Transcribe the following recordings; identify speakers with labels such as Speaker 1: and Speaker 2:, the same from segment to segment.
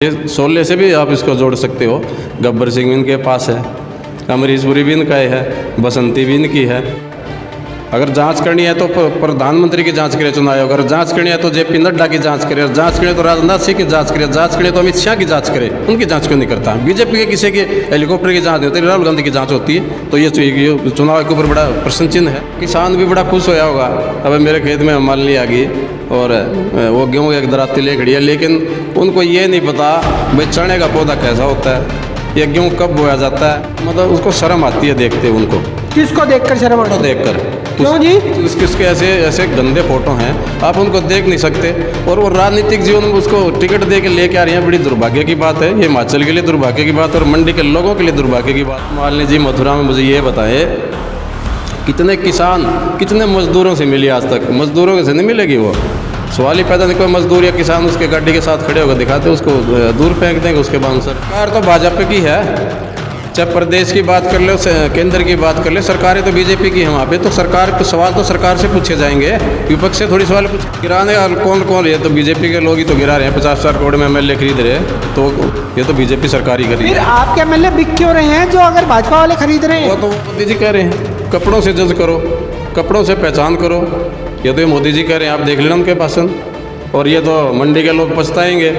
Speaker 1: ये 16 से भी आप इसको जोड़ सकते हो। गब्बर सिंह भी इनके पास है, अमरीशपुरी भी इनका है, बसंती भी इनकी है। अगर जांच करनी है तो प्रधानमंत्री की जांच करे चुनाव आयोग, अगर जांच करनी है तो जेपी नड्डा की जांच करे, और जांच करे तो राजनाथ सिंह की जांच करे, जांच करे तो अमित शाह की जांच करे। उनकी जांच क्यों नहीं करता? बीजेपी के किसी के हेलीकॉप्टर की जांच नहीं होती, राहुल गांधी की जांच होती है। तो ये चुनाव के ऊपर बड़ा प्रश्न चिन्ह है। किसान भी बड़ा खुश होया होगा, अब मेरे खेत में मालनी आ गई और वो गेहूँ एक दराती ले खड़ी है, लेकिन उनको ये नहीं पता भाई चने का पौधा कैसा होता है, ये गेहूँ कब बोया जाता है। मतलब उसको शर्म आती है देखते उनको।
Speaker 2: किसको देखकर शर्म आती है?
Speaker 1: देखकर।
Speaker 2: क्यों जी?
Speaker 1: किसके ऐसे गंदे फोटो हैं, आप उनको देख नहीं सकते। और वो राजनीतिक जीवन में उसको टिकट दे के लेके आ रही हैं, बड़ी दुर्भाग्य की बात है। ये हिमाचल के लिए दुर्भाग्य की बात और मंडी के लोगों के लिए दुर्भाग्य की बात। मालिनी जी मथुरा में मुझे ये बताए कितने किसान कितने मजदूरों से मिली आज तक? मजदूरों से नहीं मिलेगी वो। सवाल ही पैदा नहीं, कोई मजदूर या किसान उसके गाड़ी के साथ खड़े होकर दिखाते, उसको दूर फेंक देंगे उसके बाद। सरकार तो भाजपा की है, चाहे प्रदेश की बात कर लो, केंद्र की बात कर ले, सरकारें तो बीजेपी की है वहाँ पे। तो सरकार के सवाल तो सरकार से पूछे जाएंगे, विपक्ष से थोड़ी सवाल पूछ। गिराने और कौन है? तो बीजेपी के लोग ही तो गिरा रहे हैं। 50,000 करोड़ में एमएलए खरीद रहे हैं, तो ये तो बीजेपी सरकार ही कर रही है।
Speaker 2: फिर आपके एमएलए बिक क्यों रहे हैं जो अगर भाजपा वाले खरीद रहे हैं?
Speaker 1: वो तो मोदी जी कह रहे हैं, कपड़ों से जज करो, कपड़ों से पहचान करो। ये तो ये मोदी जी कह रहे हैं, आप देख लेना उनके भाषण। और ये तो मंडी के लोग पछताएंगे,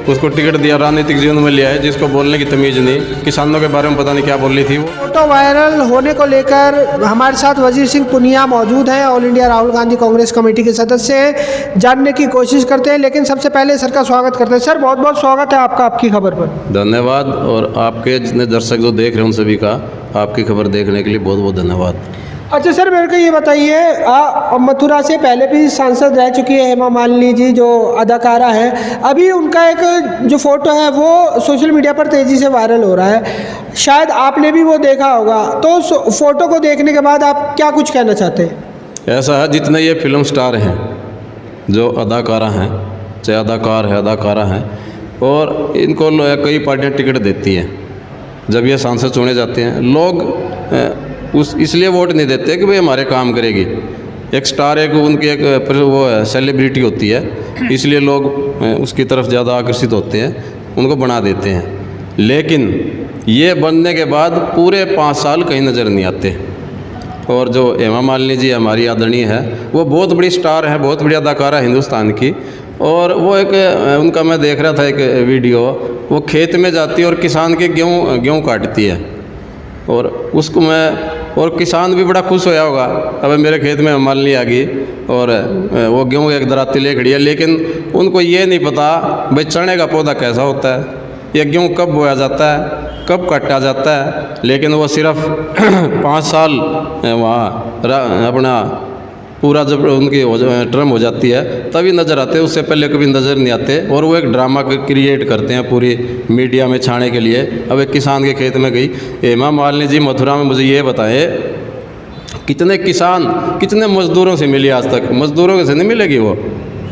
Speaker 1: उसको टिकट दिया, राजनीतिक जीवन में लिया है, जिसको बोलने की तमीज़ नहीं। किसानों के बारे में पता नहीं क्या बोल रही थी वो।
Speaker 2: फोटो वायरल होने को लेकर हमारे साथ वजीर सिंह पुनिया मौजूद हैं, all India Rahul Gandhi Congress committee के सदस्य हैं। जानने की कोशिश करते हैं, लेकिन सबसे पहले सर का स्वागत करते हैं। सर बहुत बहुत स्वागत है आपका आपकी खबर पर।
Speaker 1: धन्यवाद। और आपके जितने दर्शक जो देख रहे हैं उन सभी का आपकी खबर देखने के लिए बहुत बहुत धन्यवाद।
Speaker 2: अच्छा सर, मेरे को ये बताइए, मथुरा से पहले भी सांसद रह चुकी है हेमा मालिनी जी, जो अदाकारा है। अभी उनका एक जो फोटो है वो सोशल मीडिया पर तेज़ी से वायरल हो रहा है, शायद आपने भी वो देखा होगा। तो फोटो को देखने के बाद आप क्या कुछ कहना चाहते हैं?
Speaker 1: ऐसा है, जितने ये फिल्म स्टार हैं, जो अदाकारा हैं, चाहे अदाकार है अदाकारा हैं, और इनको कई पार्टियाँ टिकट देती हैं। जब ये सांसद चुने जाते हैं, लोग इसलिए वोट नहीं देते कि भाई हमारे काम करेगी। एक स्टार एक उनकी एक वो है, सेलिब्रिटी होती है, इसलिए लोग उसकी तरफ ज़्यादा आकर्षित होते हैं, उनको बना देते हैं। लेकिन ये बनने के बाद पूरे 5 साल कहीं नज़र नहीं आते। और जो हेमा मालिनी जी हमारी आदरणीय है, वो बहुत बड़ी स्टार है, बहुत बड़ी अदाकारा हिंदुस्तान की। और वो एक उनका मैं देख रहा था एक वीडियो, वो खेत में जाती है और किसान के गेहूँ काटती है, और उसको और किसान भी बड़ा खुश होया होगा, अब मेरे खेत में मालनी आ गई और वो गेहूँ एक दराती ले खड़ी है, लेकिन उनको ये नहीं पता भाई चने का पौधा कैसा होता है, ये गेहूँ कब बोया जाता है, कब काटा जाता है। लेकिन वो सिर्फ 5 साल वहाँ अपना पूरा जब उनकी टर्म हो जाती है तभी नज़र आते, उससे पहले कभी नज़र नहीं आते। और वो एक ड्रामा क्रिएट करते हैं पूरी मीडिया में छाने के लिए। अब एक किसान के खेत में गई हेमा मालिनी जी मथुरा में, मुझे ये बताए कितने किसान कितने मजदूरों से मिली आज तक? मजदूरों से नहीं मिलेगी वो।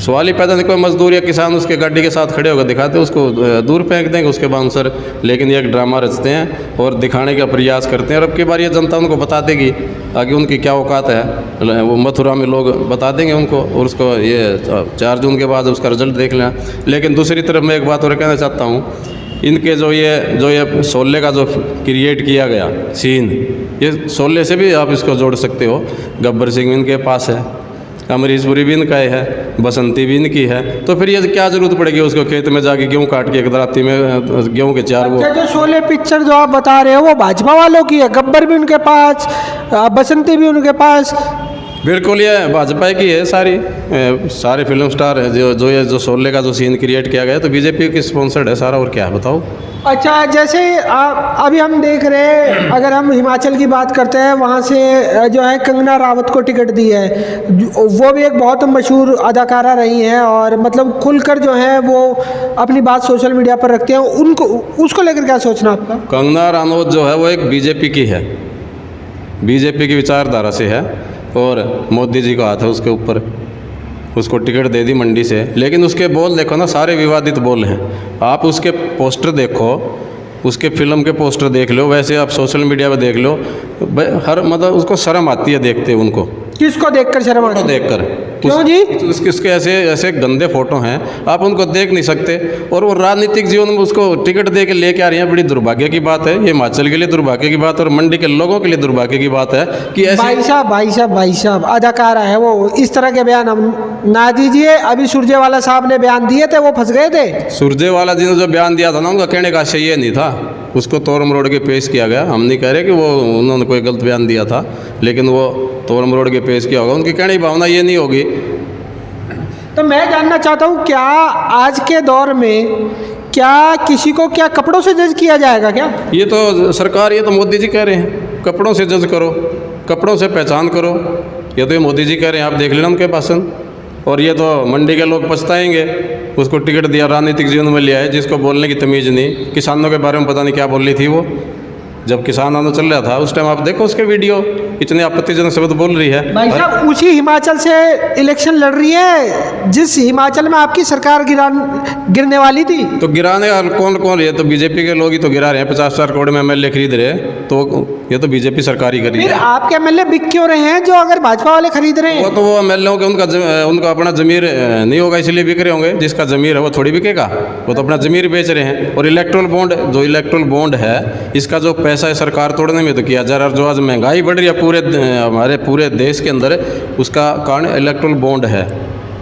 Speaker 1: सवाल ही पैदा नहीं, कोई मजदूर या किसान उसके गाड़ी के साथ खड़े होकर दिखाते, उसको दूर फेंक देंगे उसके बाउंसर। लेकिन ये एक ड्रामा रचते हैं और दिखाने का प्रयास करते हैं। और अब की बार ये जनता उनको बता देगी आगे उनकी क्या औकात है, वो मथुरा में लोग बता देंगे उनको। और उसको ये 4 जून के बाद उसका रिजल्ट देख लेना। लेकिन दूसरी तरफ मैं एक बात और कहना चाहता हूँ, इनके जो ये 16 का जो क्रिएट किया गया सीन, ये 16 से भी आप इसको जोड़ सकते हो। गब्बर सिंह इनके पास है, अमरीशपुरी भी इनका है, बसंती भी इनकी है। तो फिर ये क्या जरूरत पड़ेगी उसको खेत में जाके गेहूँ काट के एक दराती में गेहूँ के 4 वो।
Speaker 2: जो शोले पिक्चर जो आप बता रहे हो वो भाजपा वालों की है, गब्बर भी उनके पास, बसंती भी उनके पास।
Speaker 1: बिल्कुल ये भाजपा की है सारे फिल्म स्टार है। जो 16 का जो सीन क्रिएट किया गया है, तो बीजेपी की स्पॉन्सर्ड है सारा, और क्या है बताओ।
Speaker 2: अच्छा, जैसे अभी हम देख रहे हैं, अगर हम हिमाचल की बात करते हैं, वहाँ से जो है कंगना रावत को टिकट दी है, वो भी एक बहुत मशहूर अदाकारा रही हैं, और मतलब खुलकर जो है वो अपनी बात सोशल मीडिया पर रखते हैं। उनको उसको लेकर क्या सोचना आपका?
Speaker 1: कंगना रानौत जो है वो एक बीजेपी की है, बीजेपी की विचारधारा से है, और मोदी जी का हाथ है उसके ऊपर, उसको टिकट दे दी मंडी से। लेकिन उसके बोल देखो ना, सारे विवादित बोल हैं। आप उसके पोस्टर देखो, उसके फिल्म के पोस्टर देख लो, वैसे आप सोशल मीडिया पे देख लो, हर मतलब उसको शर्म आती है देखते उनको।
Speaker 2: किसको देखकर शर्म आती है?
Speaker 1: देखकर
Speaker 2: क्यों जी?
Speaker 1: उसके ऐसे ऐसे गंदे फोटो हैं, आप उनको देख नहीं सकते। और वो राजनीतिक जीवन में उसको टिकट दे के लेके आ रही हैं, बड़ी दुर्भाग्य की बात है। ये हिमाचल के लिए दुर्भाग्य की बात है और मंडी के लोगों के लिए दुर्भाग्य की बात है कि ऐसे
Speaker 2: भाई साहब अदाकारा है वो, इस तरह के बयान हम ना दीजिए। अभी सुरजेवाला साहब ने बयान दिए थे, वो फंस गए थे।
Speaker 1: सुरजेवाला जी ने जो बयान दिया था ना, उनका कहने का आशय ये नहीं था, उसको तोड़ मरोड़ के पेश किया गया। हम नहीं कह रहे कि वो उन्होंने कोई गलत बयान दिया था, लेकिन वो तोड़ मरोड़ के पेश किया होगा। उनकी कहने की भावना ये नहीं होगी।
Speaker 2: तो मैं जानना चाहता हूँ, क्या आज के दौर में क्या किसी को क्या कपड़ों से जज किया जाएगा क्या?
Speaker 1: ये तो सरकार, ये तो मोदी जी कह रहे हैं कपड़ों से जज करो, कपड़ों से पहचान करो। ये तो ये मोदी जी कह रहे हैं, आप देख लेना उनके भाषण। और ये तो मंडी के लोग पछताएंगे, उसको टिकट दिया, राजनीतिक जीवन में लिया है, जिसको बोलने की तमीज़ नहीं। किसानों के बारे में पता नहीं क्या बोल रही थी वो, जब किसान आंदोलन चल रहा था उस टाइम। आप देखो उसके वीडियो, इतने आपत्तिजनक शब्द बोल रही है।
Speaker 2: भाई साहब उसी हिमाचल से इलेक्शन लड़ रही है जिस हिमाचल में आपकी सरकार गिरने वाली थी।
Speaker 1: तो गिराने वाले कौन कौन है? तो बीजेपी के लोग ही तो गिरा रहे हैं। 50,000 करोड़ में एमएलए खरीद रहे हैं, तो ये तो बीजेपी सरकार ही करी
Speaker 2: फिर
Speaker 1: है।
Speaker 2: आपके एमएलए बिक क्यों रहे हैं जो अगर भाजपा वाले खरीद रहे हैं?
Speaker 1: वो तो वो एमएलए के उनका अपना जमीर नहीं होगा, इसलिए बिक रहे होंगे। जिसका जमीर है वो थोड़ी बिकेगा, वो तो अपना जमीर बेच रहे हैं। और इलेक्ट्रल बॉन्ड है, इसका जो पैसा है सरकार तोड़ने में तो किया जा रहा है। जो आज महंगाई बढ़ रही है हमारे पूरे देश के अंदर, उसका कारण इलेक्ट्रल बॉन्ड है।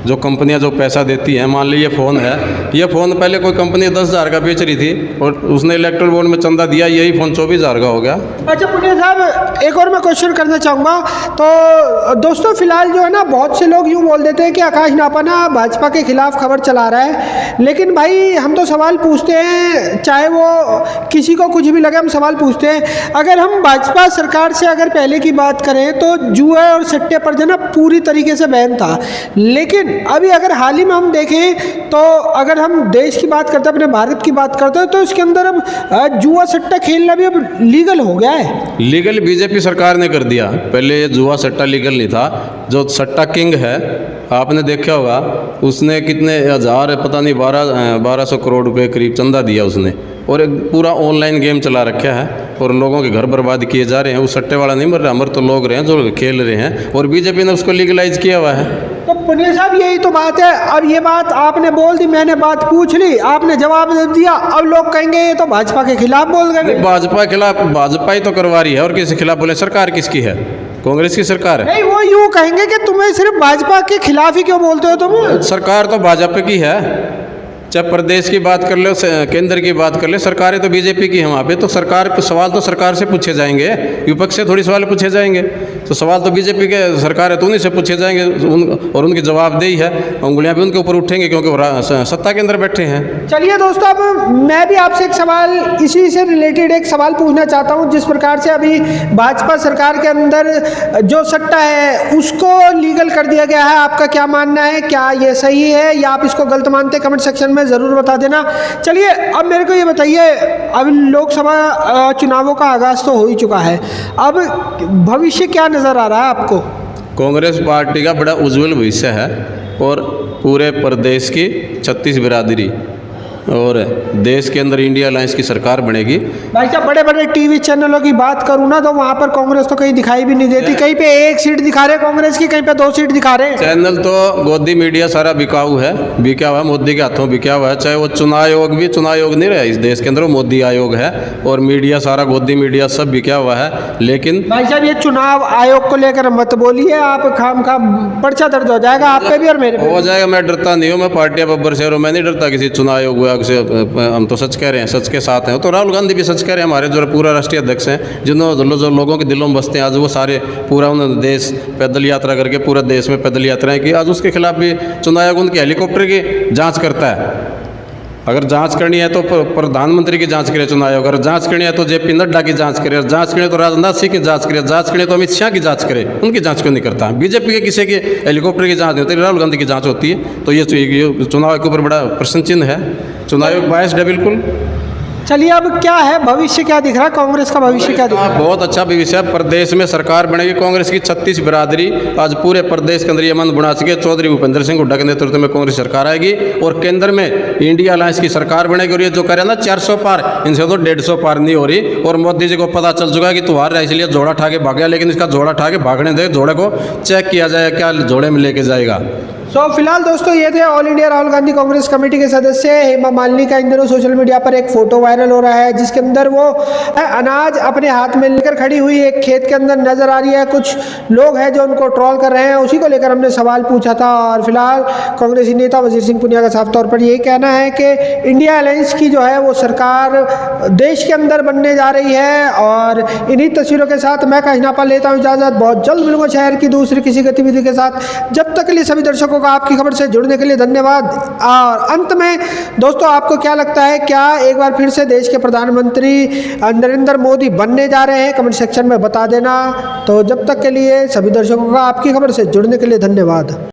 Speaker 1: जो कंपनियां जो पैसा देती हैं, मान लीजिए फ़ोन है, ये फ़ोन पहले कोई कंपनी 10,000 का बेच रही थी और उसने इलेक्ट्रल बॉन्ड में चंदा दिया, यही फ़ोन 24,000 का हो गया।
Speaker 2: अच्छा पुनिया साहब, एक और मैं क्वेश्चन करना चाहूँगा। तो दोस्तों फिलहाल जो है ना, बहुत से लोग यूँ बोल देते हैं कि आकाश नापा ना भाजपा के खिलाफ खबर चला रहा है, लेकिन भाई हम तो सवाल पूछते हैं, चाहे वो किसी को कुछ भी लगे, हम सवाल पूछते हैं। अगर हम भाजपा सरकार से अगर पहले की बात करें तो जुए और सट्टे पर जो ना पूरी तरीके से बैन था, लेकिन अभी अगर हाल ही में हम देखें तो अगर हम देश की बात करते हैं, अपने भारत की बात करते हैं, तो इसके अंदर अब जुआ सट्टा खेलना भी अब लीगल हो गया है।
Speaker 1: लीगल बीजेपी सरकार ने कर दिया। पहले ये जुआ सट्टा लीगल नहीं था। जो सट्टा किंग है, आपने देखा होगा, उसने कितने हज़ार, पता नहीं 1200 करोड़ रुपए करीब चंदा दिया उसने, और एक पूरा ऑनलाइन गेम चला रखा है और लोगों के घर बर्बाद किए जा रहे हैं। उस सट्टे वाला नहीं मर रहा, मर तो लोग रहे हैं जो खेल रहे हैं, और बीजेपी ने उसको लीगलाइज किया हुआ है।
Speaker 2: तो पुनिया साहब यही तो बात है। अब ये बात आपने बोल दी, मैंने बात पूछ ली, आपने जवाब दे दिया, अब लोग कहेंगे ये तो भाजपा के खिलाफ बोल गए।
Speaker 1: भाजपा के खिलाफ, भाजपा ही तो करवा रही है, और किसी खिलाफ बोले? सरकार किसकी है? कांग्रेस की सरकार है।
Speaker 2: नहीं, वो यूँ कहेंगे कि तुम्हें सिर्फ भाजपा के खिलाफ ही क्यों बोलते हो तुम?
Speaker 1: सरकार तो भाजपा की है, चाहे प्रदेश की बात कर लो, केंद्र की बात कर ले, सरकारें तो बीजेपी की हैं वहाँ पे। तो सरकार पे सवाल तो सरकार से पूछे जाएंगे, विपक्ष से थोड़ी सवाल पूछे जाएंगे। तो सवाल तो बीजेपी के सरकार है तो उन्हीं से पूछे जाएंगे, और उनकी जवाबदेही है, उंगलियां भी उनके ऊपर उठेंगे क्योंकि वो सत्ता के अंदर बैठे हैं।
Speaker 2: चलिए दोस्तों, अब मैं भी आपसे एक सवाल, इसी से रिलेटेड एक सवाल पूछना चाहता हूँ। जिस प्रकार से अभी भाजपा सरकार के अंदर जो सट्टा है उसको लीगल कर दिया गया है, आपका क्या मानना है? क्या ये सही है या आप इसको गलत मानते हैं? कमेंट सेक्शन में ज़रूर बता देना। चलिए अब मेरे को ये बताइए, अब लोकसभा चुनावों का आगाज़ तो हो ही चुका है, अब भविष्य क्या नज़र आ रहा है आपको?
Speaker 1: कांग्रेस पार्टी का बड़ा उज्जवल भविष्य है, और पूरे प्रदेश की 36 बिरादरी और देश के अंदर इंडिया अलायंस की सरकार बनेगी।
Speaker 2: भाई साहब, बड़े बड़े टीवी चैनलों की बात करूँ ना तो वहाँ पर कांग्रेस तो कहीं दिखाई भी नहीं देती। कहीं पे 1 सीट दिखा रहे कांग्रेस की, कहीं पे 2 सीट दिखा रहे।
Speaker 1: चैनल तो गोदी मीडिया सारा बिकाऊ है, बिका हुआ है, मोदी के हाथों बिका हुआ है। चाहे वो चुनाव आयोग भी, चुनाव आयोग नहीं रहा इस देश के अंदर, वो मोदी आयोग है, और मीडिया सारा गोदी मीडिया सब बिका हुआ है। लेकिन
Speaker 2: भाई साहब, ये चुनाव आयोग को लेकर मत बोलिए, आप खाम पर्चा दर्ज हो जाएगा आप पे भी और मेरे पे
Speaker 1: हो जाएगा। मैं डरता नहीं हूँ, मैं पार्टियां बब्बर से, और मैं नहीं डरता किसी चुनाव आयोग से। हम तो सच कह रहे हैं, सच के साथ हैं। तो राहुल गांधी भी सच कह रहे हैं, हमारे जो पूरा राष्ट्रीय अध्यक्ष हैं, जिन्होंने जो लोगों के दिलों में बसते हैं, आज वो सारे पूरा उन्होंने देश पैदल यात्रा करके पूरा देश में पैदल यात्राएं की। आज उसके खिलाफ भी चुनाव आयोग उनकी हेलीकॉप्टर की जांच करता है। अगर जांच करनी है तो प्रधानमंत्री की जांच करे चुनाव आयोग, अगर जांच करनी है तो जेपी नड्डा की जांच करे, जांच करनी है तो राजनाथ सिंह की जांच करे, जांच करनी है तो अमित शाह की जांच करे। उनकी जांच क्यों नहीं करता? बीजेपी के किसी के हेलीकॉप्टर की जांच नहीं होती, राहुल गांधी की जांच होती है। तो ये चुनाव आयोग के ऊपर बड़ा प्रश्न चिन्ह है। चुनाव आयोग बायस्ड है बिल्कुल।
Speaker 2: चलिए, अब क्या है भविष्य, क्या दिख रहा है कांग्रेस का भविष्य, क्या दिख रहा है?
Speaker 1: बहुत अच्छा भविष्य है। प्रदेश में सरकार बनेगी कांग्रेस की। 36 बिरादरी आज पूरे प्रदेश के अंदर ये मन बुना चुके। चौधरी भूपेंद्र सिंह हुड्डा के नेतृत्व में कांग्रेस सरकार आएगी और केंद्र में इंडिया अलायंस की सरकार बनेगी। और ये जो कह रहे हैं ना 400 पार, इनसे तो 150 पार नहीं हो रही। और मोदी जी को पता चल चुका है कि तू हार रहा है, इसलिए जोड़ा उठा के भाग गया। लेकिन इसका जोड़ा उठा के भागने दे, जोड़े को चेक किया जाए क्या जोड़े में लेके जाएगा।
Speaker 2: फिलहाल दोस्तों ये थे all India Rahul Gandhi Congress committee के सदस्य हेमा मालिनी का इन दिनों सोशल मीडिया पर एक फोटो वायरल हो रहा है, जिसके अंदर वो अनाज अपने हाथ में लेकर खड़ी हुई एक खेत के अंदर नजर आ रही है। कुछ लोग हैं जो उनको ट्रोल कर रहे हैं, उसी को लेकर हमने सवाल पूछा था। और फिलहाल कांग्रेसी नेता वजीर सिंह पुनिया का साफ तौर पर यही कहना है कि इंडिया अलायंस की जो है वो सरकार देश के अंदर बनने जा रही है। और इन्हीं तस्वीरों के साथ मैं काशिनापा लेता हूँ इजाज़त। बहुत जल्द मिलूंगा शहर की दूसरी किसी गतिविधि के साथ। जब तक के लिए सभी दर्शकों का आपकी खबर से जुड़ने के लिए धन्यवाद। और अंत में दोस्तों, आपको क्या लगता है, क्या एक बार फिर से देश के प्रधानमंत्री नरेंद्र मोदी बनने जा रहे हैं? कमेंट सेक्शन में बता देना। तो जब तक के लिए सभी दर्शकों का आपकी खबर से जुड़ने के लिए धन्यवाद।